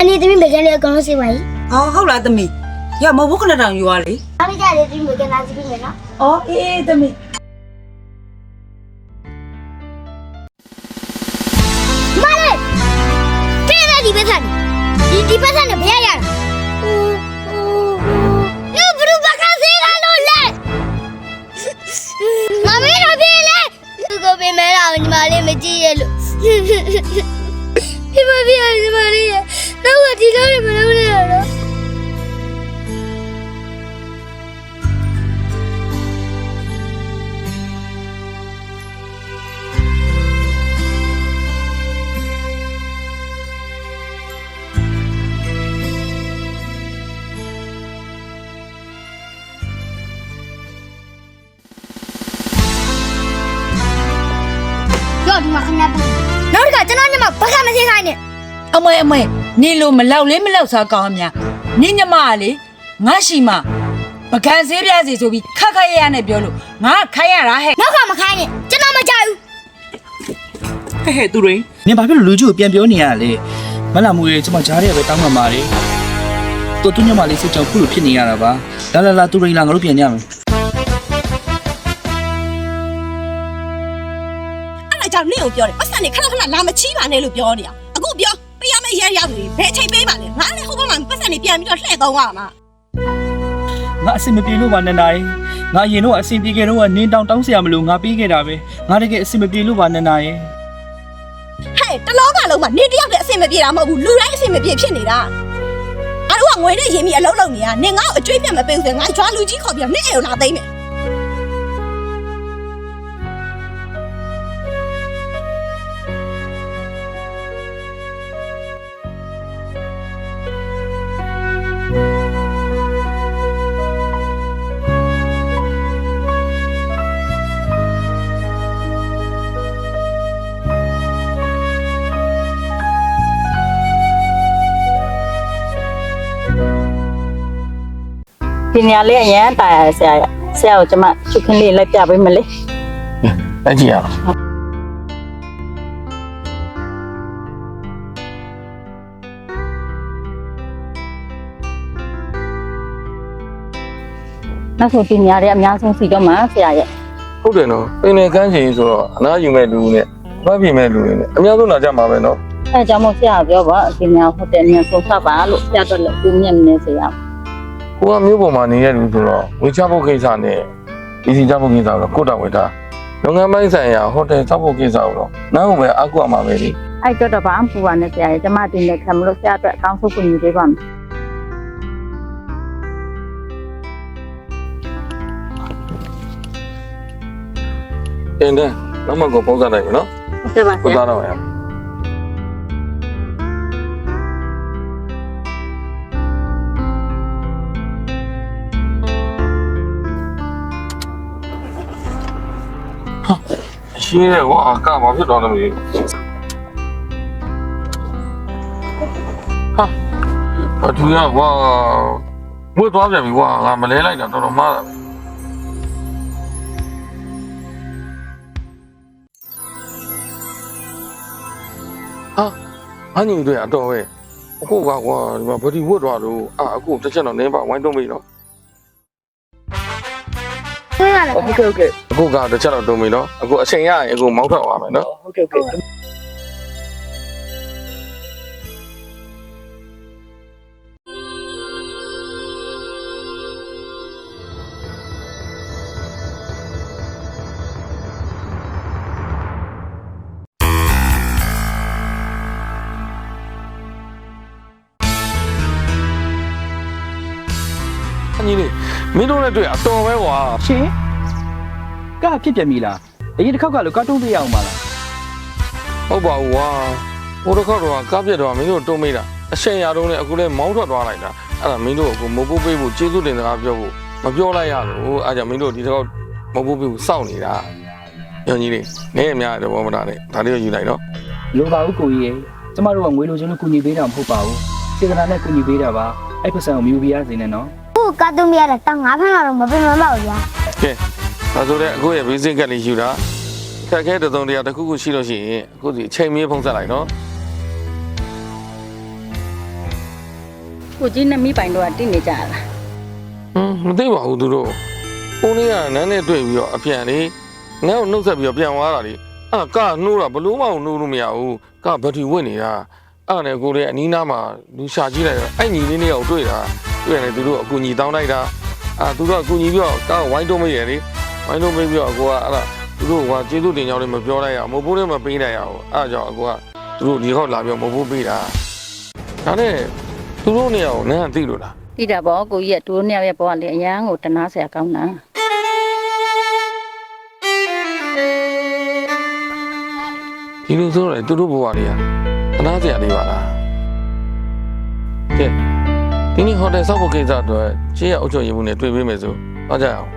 你这边没跟那公司玩？哦，好啦，သမီးရမဟုတ်ဘူးခဏတောင်ယူရလေ 俺们家里这边没跟他这边没了。 အော်အေးသမီး 妈嘞！这在地板上，地板上的不要呀！又不是把看谁看到嘞？我没找别人，如果别买了，你妈的没记忆了。你妈别你妈的，那我提到你们不了了。 要你妈看那不？哪个真的你妈不看没听看呢？ အမေနေလို့မလောက်လေးမလောက်စားကောင်းမြနင်းညမလေငါရှိမပကံစေးပြစီဆိုပြီးခက်ခက်ရရနဲ့ပြောလို့ငါခိုင်းရတာဟဲ့ 哪个没看呢？真的没加油。 ဟဲ့သူတွေနင်ဘာဖြစ်လို့လူကြီးကိုပြန်ပြောနေရလဲမလာမှုရေကျွန်မကြားရပဲတောင်းမှမှာလေတော်သူညမလေးစိတ်ကြောင့်ခုလိုဖြစ်နေရတာပါလာသူတွေလာငါတို့ပြန်ကြမယ် အဲ့ဒါကြောင့်နင့်ကိုပြောတယ်ပတ်စံနေခဏလာမချီးပါနဲ့လို့ပြောနေတာအခုပြောပေးရမယ့်ရဲရောက်နေဘယ်ချိန်ပေးပါလဲငါလည်းဟိုဘက်မှာပတ်စံနေပြန်ပြီးတော့လှည့်သုံးရမှာ ငါအဆင်မပြေလို့ပါနန္ဒာရေငါအရင်တော့အဆင်ပြေခဲ့တော့နင်းတောင်းဆရာမလို့ငါပြီးခဲ့တာပဲငါတကယ်အဆင်မပြေလို့ပါနန္ဒာရေ ဟဲ့တလောကလုံးမှာနင်တယောက်တည်းအဆင်မပြေတာမဟုတ်ဘူးလူတိုင်းအဆင်မပြေဖြစ်နေတာအဲ့တော့ငွေနဲ့ရင်းပြီးအလုံးလုံးနေတာနင်ငါ့ကိုအကျွေးပြတ်မပေးဘူးဆိုငါကြွားလူကြီးခေါ်ပြီးတော့နင့်အိမ်ကိုလာသိမ်းမယ် ဒီနေရာလေးအရင်တာရဆရာကိုကျွန်မချုပ်ခင်းလေးလိုက်ပြပေးမလဲ လက်ကြည့်ရအောင် နောက်ဆိုဒီနေရာလေးအများဆုံးစီတော့မှာဆရာရဲ့ ဟုတ်တယ်နော်ပင်လယ်ကမ်းခြေဆိုတော့အနားယူမဲ့လူနဲ့မပြင်းမဲ့လူတွေနဲ့အများဆုံးလာကြမှာပဲနော် အဲကြောင့်မို့ဆရာပြောပါဒီနေရာဟိုတယ်နေဆုံးဆက်ပါလို့ဆရာတော့လည်းပြင်းမြတ်နေဆရာ ကိုကမြို့ပေါ်မှာနေရလူဆိုတော့ဝေချဖို့ကိစ္စနဲ့ဒီစီချဖို့ကိစ္စတော့ကိုတာဝေတာလုပ်ငန်းပိုင်းဆိုင်ရာဟိုတယ်ချဖို့ကိစ္စတော့နားကိုပဲအကူအမှာပဲလေ အဲ့တော့ဘာမှမပူပါနဲ့ဆရာရဲ့ကျွန်မဒီနေ့ခံမလို့ဆရာအတွက်အကောင်းဆုံးကူညီပေးပါမယ် တင်တယ်နောက်မှကိုပုံစံနိုင်ပြီနော် ဟုတ်ကဲ့ပါဆ ကို ရာ သားတော့ရရှင်းတယ်ကွာကဘာဖြစ်တော့လဲမသိဟာအတူရကွာဝတ်သွားပြန်ပြီကွာငါမလဲလိုက်တာတော်တော်မှားတာဟာအညီတွေအတော်ပဲအခုကကွာဒီမှာဘဒီဝတ်သွားလို့အခုတစ်ချက်တော့နင်းပါဝိုင်းတုံးပြီနော် 对呀了。 ဟုတ်ကဲ့ အခုကတစ်ချက်တော့တုံးပြီနော်အခုအချိန်ရရင်အခုမောင်းထွက်သွားမယ်နော် ဟုတ်ကဲ့ အညီလေးမင်းတို့နဲ့တွေ့အတော်ပဲကွာ ရှင်ကဖြစ်ပြန်ပြီလားအရင်တစ်ခေါက်ကလို့ကားတုံးပြရအောင်ပါလား ဟုတ်ပါဘူးကွာဟိုတစ်ခေါက်တော့ကားပြတ်တော့မင်းတို့တုံးမိတာအချိန်ရတော့နဲ့အခုလည်းမောင်းထွက်သွားလိုက်တာအဲ့ဒါမင်းတို့အခုမပိုးပေးဖို့ကျေးဇူးတင်စကားပြောဖို့မပြောလိုက်ရလို့အားကြောင့်မင်းတို့ဒီတစ်ခေါက်မပိုးပေးဖို့စောင့်နေတာညညီလေးနည်းအများတော့မတာနဲ့ဒါလေးကိုယူလိုက်နော် လိုပါဘူးကိုကြီးရေကျမတို့ကငွေလိုချင်လို့ကူညီပေးတာမဟုတ်ပါဘူးစေတနာနဲ့ကူညီပေးတာပါအဲ့ပတ်စံကိုမြူပြရစေနဲ့နော် 不，搞都没了，当俺朋友了，没被门包呀。 ကဲဒါဆိုတော့အခုရဲ့ basic ကလေးယူတာခက်ခဲတဲ့သုံးတရားတစ်ခုခုရှိလို့ရှိရင်အခုဒီအချိန်မီးဖုံးဆက်လိုက်နော် ကိုကြီးနဲ့မိပိုင်တော့တိနေကြလား မသိပါဘူးသူတို့ကိုနေကနန်းနဲ့တွေ့ပြီးတော့အပြန်လေငါ့ကိုနှုတ်ဆက်ပြီးတော့ပြန်သွားတာလေအဲ့ကနှိုးတာဘလို့မှနှိုးလို့မရဘူးကဘက်ထရီဝင်နေတာအဲ့နဲ့ကိုလေးအနီးနားမှာလူရှာကြည့်လိုက်တော့အဲ့ညီလေးနှစ်ယောက်တွေ့တာတွေ့ရတယ်သူတို့အကူညီတောင်းလိုက်တာသူတို့အကူညီပြီးတော့ကားဝိုင်းတုံးမရလေဝိုင်းတုံးပြီးတော့ကိုကအဲ့ဒါသူတို့ကကျေးဇူးတင်ကြောင်းလေးမပြောလိုက်ရမဟုတ်ဘူးလည်းမပေးနိုင်ရဘူးအဲ့ကြောင့်ကိုကသူတို့ဒီခေါက်လာပြီးတော့မဟုတ်ဘူးပေးတာဒါနဲ့သူတို့နှစ်ယောက်နန်းသိလို့လား တိတာပေါ့ကိုကြီးကသူတို့နှစ်ယောက်ရဲ့ဘောကလေအရန်ကိုတနာဆရာကောင်းတာ ဒီလိုဆိုတော့သူတို့ဘဝတွေကသနာစရာတွေပါလားကဲဒီနေ့ဟိုတယ်ဆောက်ဖို့ကိစ္စအတွက်ခြေရအုပ်ချုပ်ရေးမှုနဲ့တွေ့ပေးမယ်ဆိုတော့ကြအောင်